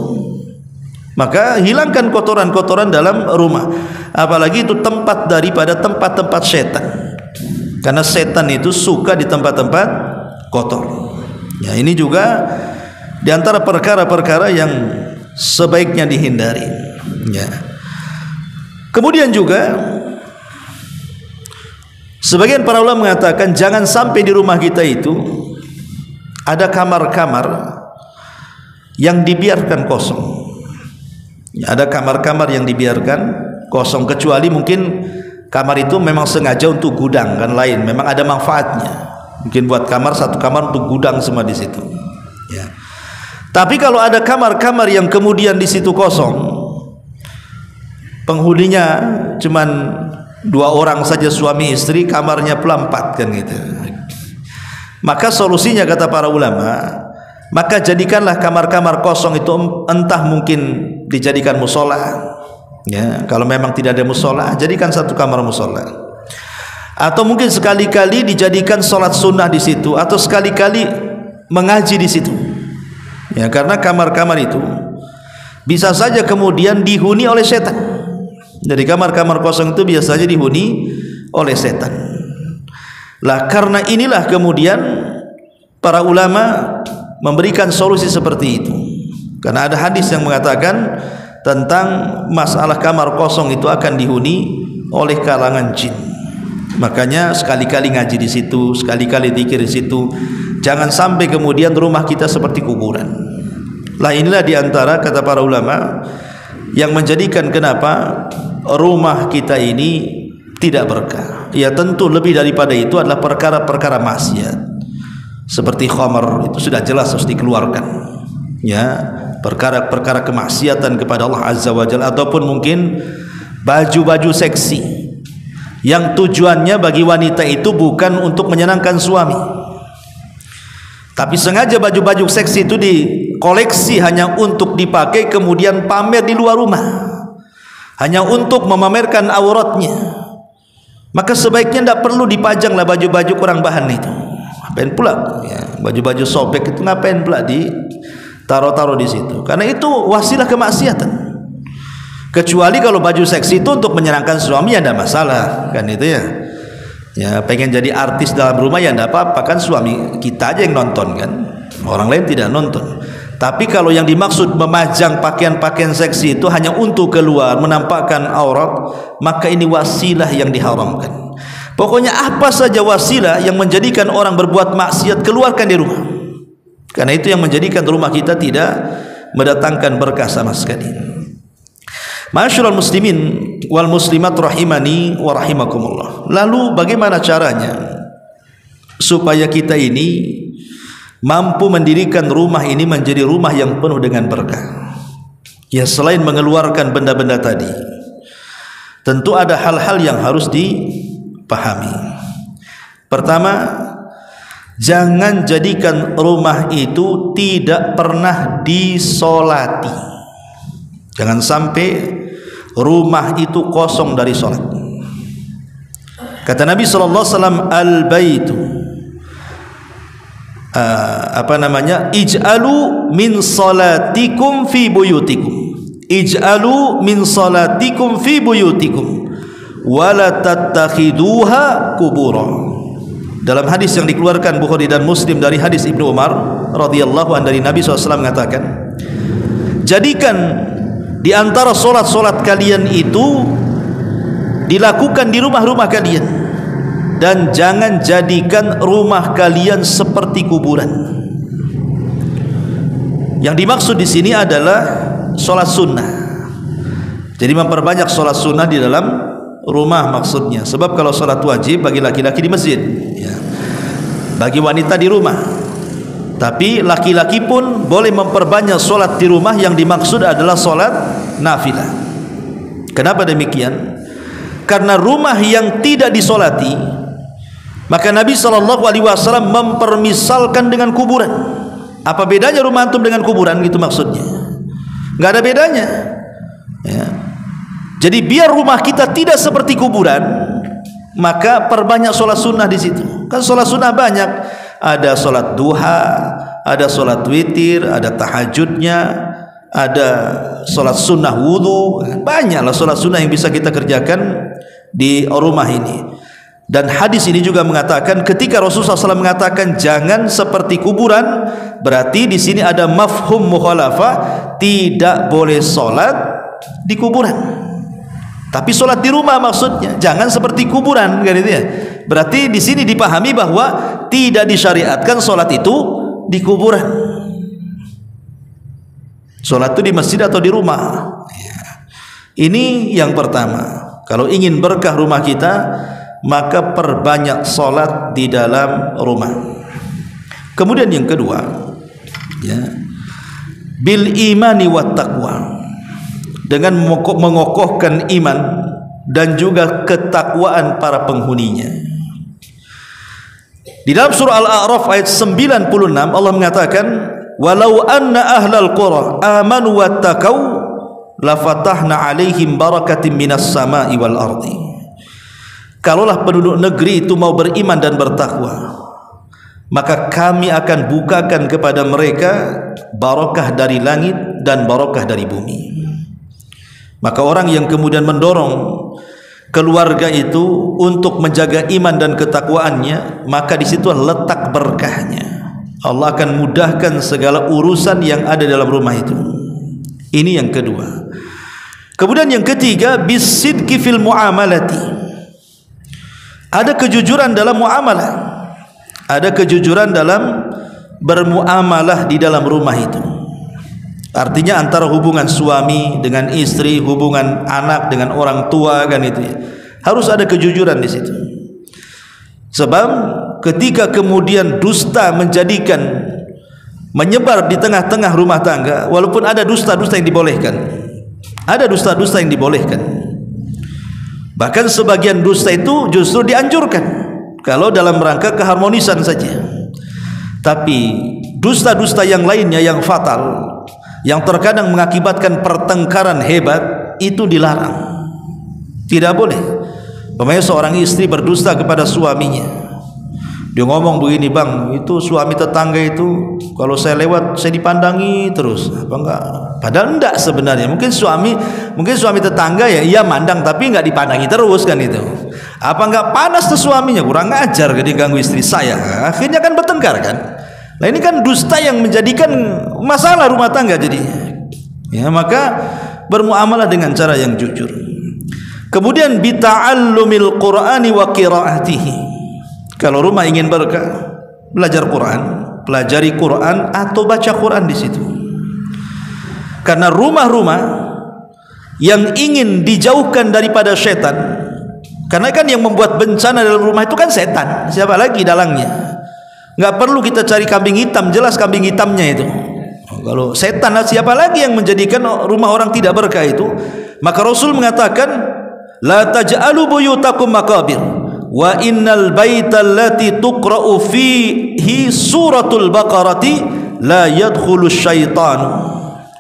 Maka hilangkan kotoran-kotoran dalam rumah. Apalagi itu tempat daripada tempat-tempat setan. Karena setan itu suka di tempat-tempat kotor. Ya, ini juga di antara perkara-perkara yang sebaiknya dihindari. Ya. Kemudian juga sebagian para ulama mengatakan jangan sampai di rumah kita itu ada kamar-kamar yang dibiarkan kosong. Ya, ada kamar-kamar yang dibiarkan kosong, kecuali mungkin kamar itu memang sengaja untuk gudang kan lain, memang ada manfaatnya. Mungkin buat kamar, satu kamar untuk gudang semua di situ. Ya. Tapi kalau ada kamar-kamar yang kemudian di situ kosong, penghuninya cuman 2 orang saja suami istri, kamarnya pula 4 kan gitu. Maka solusinya kata para ulama, maka jadikanlah kamar-kamar kosong itu entah mungkin dijadikan musola. Ya, kalau memang tidak ada musola, jadikan satu kamar musola. Atau mungkin sekali-kali dijadikan sholat sunnah di situ, atau sekali-kali mengaji di situ. Ya, karena kamar-kamar itu bisa saja kemudian dihuni oleh setan. Jadi kamar-kamar kosong itu biasanya dihuni oleh setan. Lah karena inilah kemudian para ulama memberikan solusi seperti itu. Karena ada hadis yang mengatakan tentang masalah kamar kosong itu akan dihuni oleh kalangan jin. Makanya sekali-kali ngaji di situ, sekali-kali zikir di situ. Jangan sampai kemudian rumah kita seperti kuburan. Lah inilah diantara kata para ulama yang menjadikan kenapa rumah kita ini tidak berkah. Ya tentu lebih daripada itu adalah perkara-perkara maksiat. Seperti khamar itu sudah jelas harus dikeluarkan. Ya, perkara-perkara kemaksiatan kepada Allah Azza wa Jalla, ataupun mungkin baju-baju seksi yang tujuannya bagi wanita itu bukan untuk menyenangkan suami, tapi sengaja baju-baju seksi itu dikoleksi hanya untuk dipakai kemudian pamer di luar rumah, hanya untuk memamerkan auratnya. Maka sebaiknya tidak perlu dipajanglah baju-baju kurang bahan itu. Ngapain pula ya, baju-baju sobek itu ngapain pula taruh-taruh di situ, karena itu wasilah kemaksiatan. Kecuali kalau baju seksi itu untuk menyenangkan suami ya tidak masalah kan itu ya. Ya pengen jadi artis dalam rumah ya tidak apa-apa kan, suami kita aja yang nonton kan, orang lain tidak nonton. Tapi kalau yang dimaksud memajang pakaian-pakaian seksi itu hanya untuk keluar menampakkan aurat, maka ini wasilah yang diharamkan. Pokoknya apa saja wasilah yang menjadikan orang berbuat maksiat, keluarkan di rumah. Karena itu yang menjadikan rumah kita tidak mendatangkan berkah sama sekali. Ma'asyiral muslimin wal muslimat rahimani wa rahimakumullah. Lalu bagaimana caranya supaya kita ini mampu mendirikan rumah ini menjadi rumah yang penuh dengan berkah? Ya selain mengeluarkan benda-benda tadi, tentu ada hal-hal yang harus dipahami. Pertama, jangan jadikan rumah itu tidak pernah disolati. Jangan sampai rumah itu kosong dari solat. Kata Nabi SAW, al-baitu ij'alu min salatikum fi buyutikum, ij'alu min salatikum fi buyutikum wala tattakhiduha qubura. Dalam hadis yang dikeluarkan Bukhari dan Muslim dari hadis Ibnu Umar radhiyallahu anhu dari Nabi SAW mengatakan, jadikan di antara solat-solat kalian itu dilakukan di rumah-rumah kalian, dan jangan jadikan rumah kalian seperti kuburan. Yang dimaksud di sini adalah solat sunnah. Jadi memperbanyak solat sunnah di dalam rumah maksudnya. Sebab kalau solat wajib bagi laki-laki di masjid, ya, bagi wanita di rumah. Tapi laki-laki pun boleh memperbanyak solat di rumah. Yang dimaksud adalah solat nafilah. Kenapa demikian? Karena rumah yang tidak disolati, maka Nabi SAW mempermisalkan dengan kuburan. Apa bedanya rumah antum dengan kuburan? Gitu maksudnya. Nggak ada bedanya, ya. Jadi biar rumah kita tidak seperti kuburan, maka perbanyak solat sunnah di situ. Kan solat sunnah banyak. Ada solat duha, ada solat witir, ada tahajudnya, ada solat sunnah wudu. Banyaklah solat sunnah yang bisa kita kerjakan di rumah ini. Dan hadis ini juga mengatakan, ketika Rasulullah SAW mengatakan jangan seperti kuburan, berarti di sini ada mafhum mukhalafah, tidak boleh solat di kuburan, tapi solat di rumah maksudnya. Jangan seperti kuburan, kan itu ya. Berarti di sini dipahami bahwa tidak disyariatkan solat itu di kuburan. Solat itu di masjid atau di rumah. Ini yang pertama. Kalau ingin berkah rumah kita, maka perbanyak solat di dalam rumah. Kemudian yang kedua, ya, bil imani wat taqwa, dengan mengokohkan iman dan juga ketakwaan para penghuninya. Di dalam surah Al-A'raf ayat 96 Allah mengatakan, walau anna ahlal qura amanu wattaqau lafatahna alaihim barakatim minas sama'i wal ardi. Kalaulah penduduk negeri itu mau beriman dan bertakwa, maka kami akan bukakan kepada mereka barakah dari langit dan barakah dari bumi. Maka orang yang kemudian mendorong keluarga itu untuk menjaga iman dan ketakwaannya, maka di situ letak berkahnya. Allah akan mudahkan segala urusan yang ada dalam rumah itu. Ini yang kedua. Kemudian yang ketiga, bisidqi fil muamalati. Ada kejujuran dalam muamalah. Ada kejujuran dalam bermuamalah di dalam rumah itu. Artinya antara hubungan suami dengan istri, hubungan anak dengan orang tua, kan itu ya. Harus ada kejujuran di situ. Sebab ketika kemudian dusta menyebar di tengah-tengah rumah tangga, walaupun ada dusta-dusta yang dibolehkan, ada dusta-dusta yang dibolehkan, bahkan sebagian dusta itu justru dianjurkan kalau dalam rangka keharmonisan saja. Tapi dusta-dusta yang lainnya yang fatal, yang terkadang mengakibatkan pertengkaran hebat, itu dilarang. Tidak boleh. Umpamanya seorang istri berdusta kepada suaminya, dia ngomong begini, bang, itu suami tetangga itu kalau saya lewat saya dipandangi terus, apa enggak? Padahal enggak sebenarnya. Mungkin suami tetangga ya iya mandang, tapi enggak dipandangi terus, kan itu. Apa enggak panas tuh suaminya, kurang ajar dia ganggu istri saya. Akhirnya kan bertengkar kan. Nah ini kan dusta yang menjadikan masalah rumah tangga jadinya. Ya, maka bermuamalah dengan cara yang jujur. Kemudian bita'allumil Qur'ani wa qiraatihi. Kalau rumah ingin berkah, belajar Quran, pelajari Quran atau baca Quran di situ. Karena rumah-rumah yang ingin dijauhkan daripada setan, karena kan yang membuat bencana dalam rumah itu kan setan, siapa lagi dalangnya? Nggak perlu kita cari kambing hitam, jelas kambing hitamnya itu. Kalau setan, siapa lagi yang menjadikan rumah orang tidak berkah itu? Maka Rasul mengatakan, la taj'alu buyutakum maqabir wa innal baital lati tuqra'u fihi suratul baqarati la yadkhulu syaitan.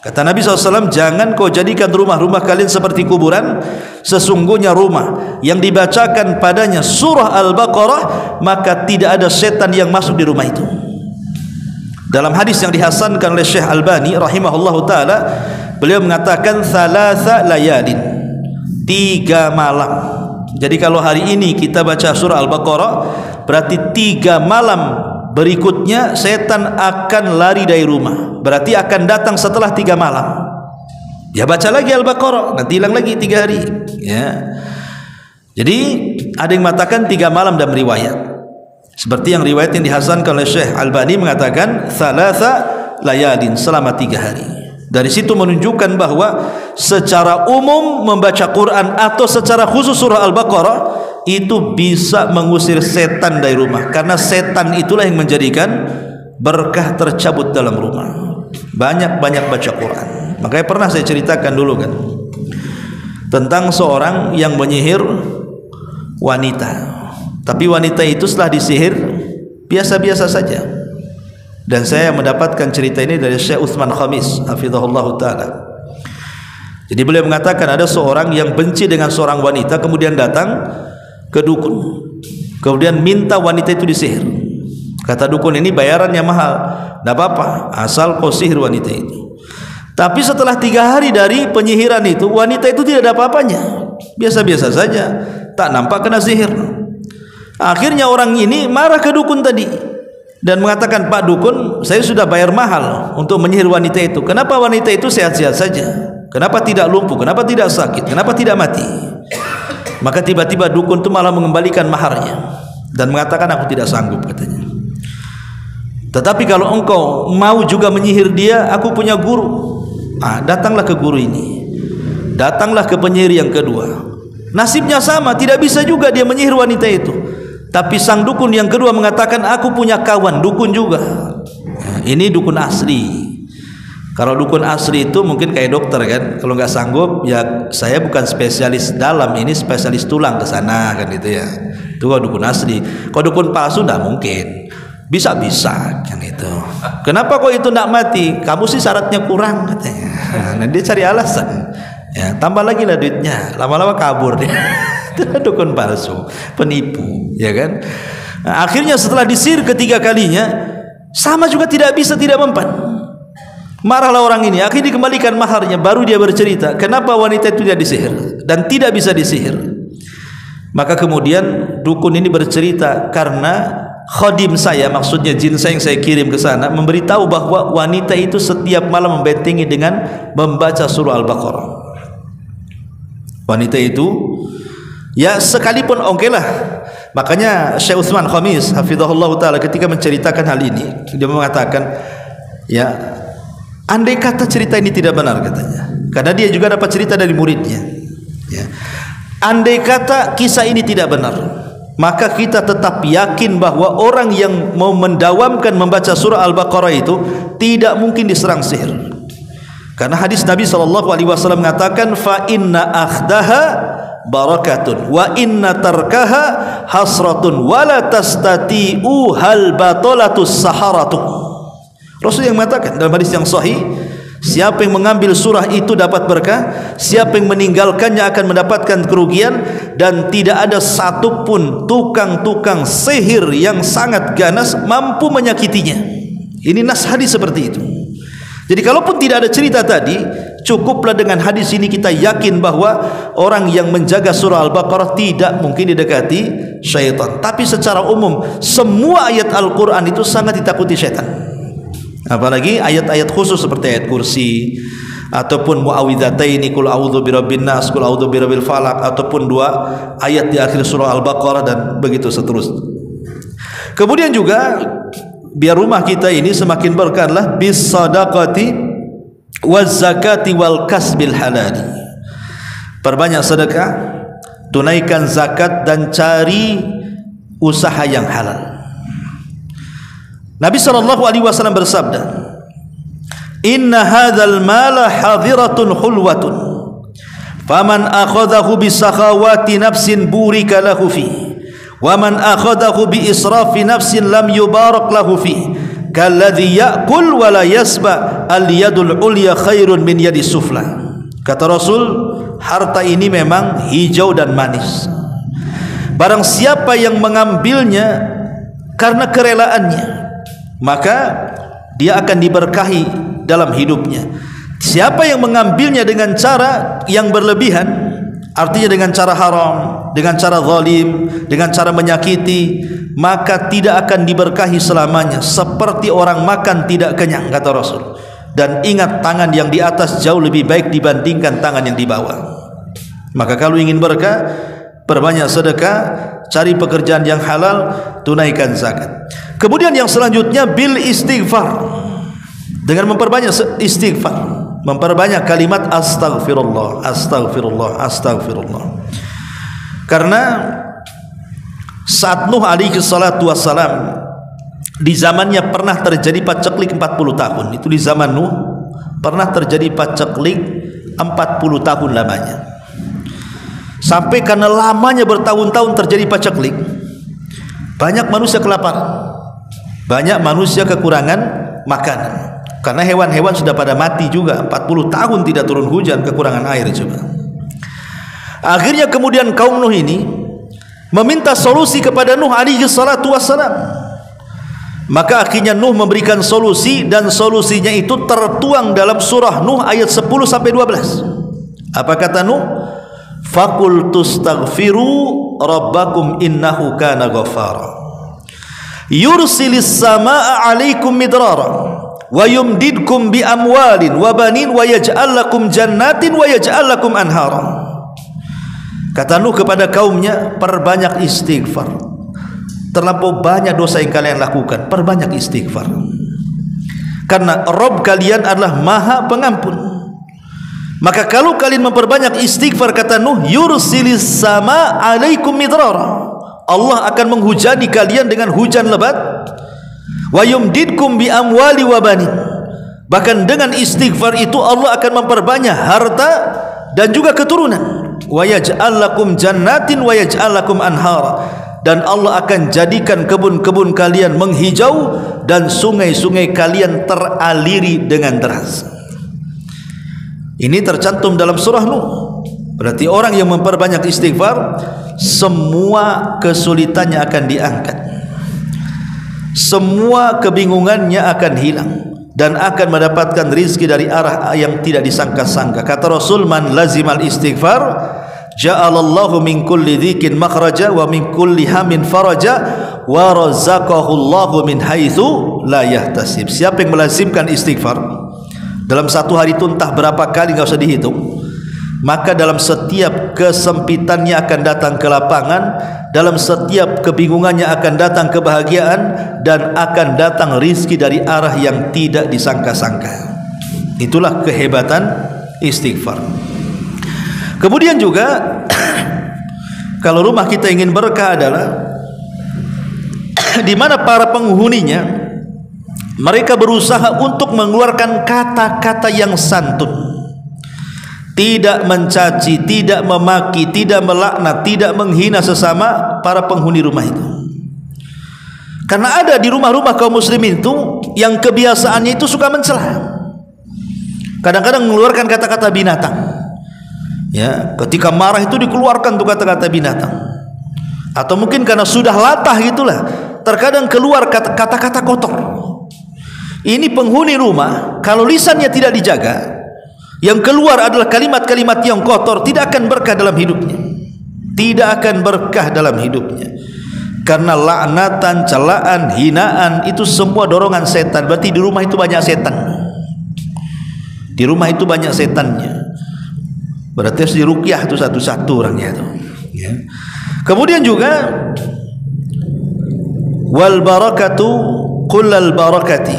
Kata Nabi SAW, jangan kau jadikan rumah-rumah kalian seperti kuburan. Sesungguhnya rumah yang dibacakan padanya surah Al-Baqarah, maka tidak ada setan yang masuk di rumah itu. Dalam hadis yang dihasankan oleh Syekh Albani rahimahullahu ta'ala, beliau mengatakan thalatha layalin, 3 malam Jadi kalau hari ini kita baca surah Al-Baqarah, berarti 3 malam berikutnya setan akan lari dari rumah. Berarti akan datang setelah 3 malam. Ya baca lagi Al-Baqarah, nanti hilang lagi 3 hari. Ya. Jadi ada yang mengatakan 3 malam dalam riwayat. Seperti yang riwayat yang dihasankan oleh Syekh Albani mengatakan thalatha layalin, selama 3 hari. Dari situ menunjukkan bahwa secara umum membaca Quran atau secara khusus surah Al-Baqarah itu bisa mengusir setan dari rumah, karena setan itulah yang menjadikan berkah tercabut dalam rumah. Banyak-banyak baca Quran. Makanya pernah saya ceritakan dulu kan tentang seorang yang menyihir wanita, tapi wanita itu setelah disihir biasa-biasa saja. Dan saya mendapatkan cerita ini dari Syekh Utsman Khamis hafizahullah ta'ala. Jadi beliau mengatakan ada seorang yang benci dengan seorang wanita, kemudian datang ke dukun, kemudian minta wanita itu disihir. Kata dukun, ini bayarannya mahal, tidak apa-apa asal kau sihir wanita itu. Tapi setelah 3 hari dari penyihiran itu, wanita itu tidak ada apa-apanya, biasa-biasa saja, tak nampak kena sihir. Akhirnya orang ini marah ke dukun tadi dan mengatakan, Pak dukun, saya sudah bayar mahal untuk menyihir wanita itu. Kenapa wanita itu sehat-sehat saja? Kenapa tidak lumpuh? Kenapa tidak sakit? Kenapa tidak mati? Maka tiba-tiba dukun itu malah mengembalikan maharnya dan mengatakan, aku tidak sanggup, katanya. Tetapi kalau engkau mau juga menyihir dia, aku punya guru. Datanglah ke guru ini, datanglah ke penyihir yang kedua. Nasibnya sama, tidak bisa juga dia menyihir wanita itu. Tapi sang dukun yang kedua mengatakan, aku punya kawan dukun juga. Ini dukun asli. Kalau dukun asli itu mungkin kayak dokter kan, kalau nggak sanggup ya saya bukan spesialis dalam, ini spesialis tulang, ke sana kan gitu ya. Itu kalau dukun asli. Kalau dukun palsu tidak mungkin. Bisa-bisa kan itu. Kenapa kok itu tidak mati? Kamu sih syaratnya kurang, katanya. Nah, dia cari alasan. Ya, tambah lagi lah duitnya. Lama-lama kabur dia. Itu dukun palsu, penipu, ya kan? Nah, akhirnya setelah disihir ketiga kalinya sama juga tidak bisa, tidak mempan. Marahlah orang ini, akhirnya dikembalikan maharnya. Baru dia bercerita kenapa wanita itu tidak disihir dan tidak bisa disihir. Maka kemudian dukun ini bercerita, karena khadim saya, maksudnya jin saya yang saya kirim ke sana, memberitahu bahwa wanita itu setiap malam membentengi dengan membaca surah Al-Baqarah. Wanita itu ya sekalipun oke lah. Makanya Syekh Utsman Khamis hafizahullah ta'ala ketika menceritakan hal ini, dia mengatakan, ya andai kata cerita ini tidak benar, katanya, karena dia juga dapat cerita dari muridnya, ya, andai kata kisah ini tidak benar, maka kita tetap yakin bahwa orang yang mau mendawamkan membaca surah Al-Baqarah itu tidak mungkin diserang sihir. Karena hadis Nabi SAW mengatakan, fa inna akhdaha barakatun wa inna tarkaha hasratun wa la tastati'u hal batalatus saharatu. Rasul yang mengatakan dalam hadis yang sahih, siapa yang mengambil surah itu dapat berkah, siapa yang meninggalkannya akan mendapatkan kerugian, dan tidak ada satupun tukang-tukang sihir yang sangat ganas mampu menyakitinya. Ini nas hadis seperti itu. Jadi kalaupun tidak ada cerita tadi, cukuplah dengan hadis ini kita yakin bahwa orang yang menjaga surah Al-Baqarah tidak mungkin didekati syaitan. Tapi secara umum semua ayat Al-Quran itu sangat ditakuti syaitan. Apalagi ayat-ayat khusus seperti ayat kursi, ataupun muawwidzataini, qul a'udzu birabbin nas, qul a'udzu birabbil falaq, ataupun 2 ayat di akhir surah Al-Baqarah, dan begitu seterusnya. Kemudian juga biar rumah kita ini semakin berkahlah, bis sadaqati waz zakati wal kasbil halali. Perbanyak sedekah, tunaikan zakat, dan cari usaha yang halal. Nabi SAW bersabda, inna hadzal mala hadiratun hulwatun, faman akhadahu bisakhawati nafsin burika lahu fi, wa man akhadahu bi israfi nafsin lam yubarak lahu fi, kalladzi ya'kul wa la yasba, al yadul ulya khairun min yadi sufla. Kata Rasul, harta ini memang hijau dan manis. Barang siapa yang mengambilnya karena kerelaannya, maka dia akan diberkahi dalam hidupnya. Siapa yang mengambilnya dengan cara yang berlebihan, artinya dengan cara haram, dengan cara zalim, dengan cara menyakiti, maka tidak akan diberkahi selamanya, seperti orang makan tidak kenyang, kata Rasul. Dan ingat, tangan yang di atas jauh lebih baik dibandingkan tangan yang di bawah. Maka kalau ingin berkah, perbanyak sedekah, cari pekerjaan yang halal, tunaikan zakat. Kemudian yang selanjutnya bil istighfar, dengan memperbanyak istighfar, memperbanyak kalimat astaghfirullah, astaghfirullah, astaghfirullah. Karena saat Nuh alaihi salatu wassalam, di zamannya pernah terjadi paceklik 40 tahun. Itu di zaman Nuh pernah terjadi paceklik 40 tahun lamanya. Sampai karena lamanya bertahun-tahun terjadi paceklik, banyak manusia kelaparan, banyak manusia kekurangan makanan. Karena hewan-hewan sudah pada mati juga, 40 tahun tidak turun hujan, kekurangan air juga. Akhirnya kemudian kaum Nuh ini meminta solusi kepada Nuh alaihi salatu wassalam. Maka akhirnya Nuh memberikan solusi, dan solusinya itu tertuang dalam surah Nuh ayat 10 sampai 12. Apa kata Nuh? Faqul tustaghfiru rabbakum innahu kana ghaffara yursilis samaa 'alaikum midrara wa yumdidkum bi amwalin wa banin wa yaj'al lakum jannatin wa yaj'al lakum anhara. Kata Nuh kepada kaumnya, perbanyak istighfar. Terlampau banyak dosa yang kalian lakukan, perbanyak istighfar. Karena Rabb kalian adalah Maha Pengampun. Maka kalau kalian memperbanyak istighfar, kata Nuh, yursilis sama alaikum midrara, Allah akan menghujani kalian dengan hujan lebat. Wa yumdidkum bi amwali wa banin, bahkan dengan istighfar itu Allah akan memperbanyak harta dan juga keturunan. Wa yaj'al lakum jannatin wa yaj'al lakum anhara, dan Allah akan jadikan kebun-kebun kalian menghijau dan sungai-sungai kalian teraliri dengan deras. Ini tercantum dalam surah Nuh. Berarti orang yang memperbanyak istighfar, semua kesulitannya akan diangkat, semua kebingungannya akan hilang, dan akan mendapatkan rizki dari arah yang tidak disangka-sangka. Kata Rasul, man lazimal istighfar ja'alallahu min kulli dhikin makhraja wa min kulli hamin faraja wa razaqahu Allahu min haitsu la yahtasib. Siapa yang melazimkan istighfar dalam satu hari itu entah berapa kali, enggak usah dihitung, maka dalam setiap kesempitannya akan datang kelapangan, dalam setiap kebingungannya akan datang kebahagiaan, dan akan datang rizki dari arah yang tidak disangka-sangka. Itulah kehebatan istighfar. Kemudian juga kalau rumah kita ingin berkah adalah di mana para penghuninya mereka berusaha untuk mengeluarkan kata-kata yang santun, tidak mencaci, tidak memaki, tidak melaknat, tidak menghina sesama para penghuni rumah itu. Karena ada di rumah-rumah kaum muslimin itu yang kebiasaannya itu suka mencela, kadang-kadang mengeluarkan kata-kata binatang. Ya, ketika marah itu dikeluarkan tuh kata-kata binatang. Atau mungkin karena sudah latah gitulah, terkadang keluar kata-kata kotor. Ini penghuni rumah, kalau lisannya tidak dijaga, yang keluar adalah kalimat-kalimat yang kotor, tidak akan berkah dalam hidupnya. Tidak akan berkah dalam hidupnya. Karena laknatan, celaan, hinaan itu semua dorongan setan. Berarti di rumah itu banyak setan. Di rumah itu banyak setannya. Berarti harus diruqyah itu satu-satu orangnya itu. Ya. Kemudian juga wal barakatu kullal barakati,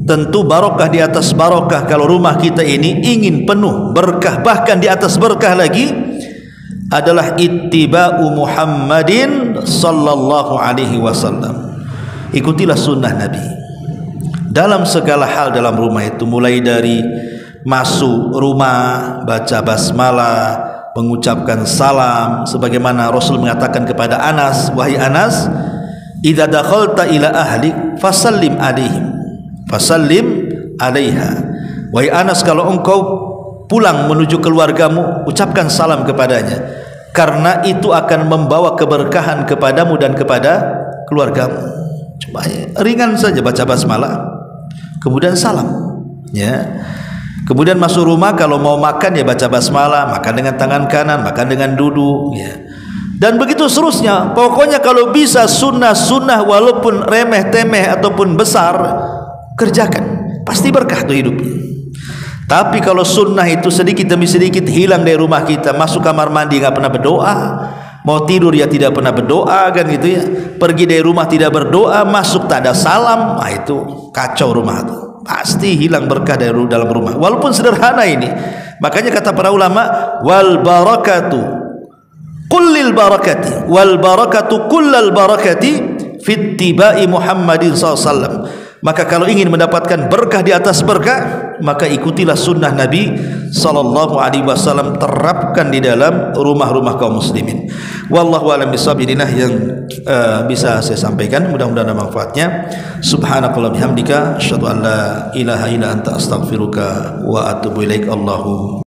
tentu barokah di atas barokah. Kalau rumah kita ini ingin penuh berkah, bahkan di atas berkah lagi, adalah ittiba'u Muhammadin sallallahu alaihi wasallam. Ikutilah sunnah Nabi dalam segala hal dalam rumah itu, mulai dari masuk rumah baca basmalah, mengucapkan salam, sebagaimana Rasul mengatakan kepada Anas, wahai Anas, idza dakhalta ila ahlik fasallim alaihim fasallim alaiha. Wahai Anas, kalau engkau pulang menuju keluargamu, ucapkan salam kepadanya, karena itu akan membawa keberkahan kepadamu dan kepada keluargamu. Cuma ringan saja baca basmalah kemudian salam, ya. Kemudian masuk rumah, kalau mau makan ya baca basmalah, makan dengan tangan kanan, makan dengan duduk, ya. Dan begitu seterusnya. Pokoknya kalau bisa sunnah-sunnah walaupun remeh-temeh ataupun besar, kerjakan, pasti berkah tuh hidupnya. Tapi kalau sunnah itu sedikit demi sedikit hilang dari rumah kita, masuk kamar mandi nggak pernah berdoa, mau tidur ya tidak pernah berdoa, kan gitu ya. Pergi dari rumah tidak berdoa, masuk tak ada salam, nah itu kacau rumah itu. Pasti hilang berkah dari dalam rumah, walaupun sederhana ini. Makanya kata para ulama, wal barakatu kullil barakati wal barakatu kullal barakati fit tibai Muhammadin SAW. Maka kalau ingin mendapatkan berkah di atas berkah, maka ikutilah sunnah Nabi sallallahu alaihi wasallam, terapkan di dalam rumah-rumah kaum muslimin. Wallahu a'lam bishawab. Inilah yang bisa saya sampaikan, mudah-mudahan ada manfaatnya. Subhanakallah bihamdika asyhadu an la ilaha illa anta astaghfiruka wa atubu ilaik. Allahu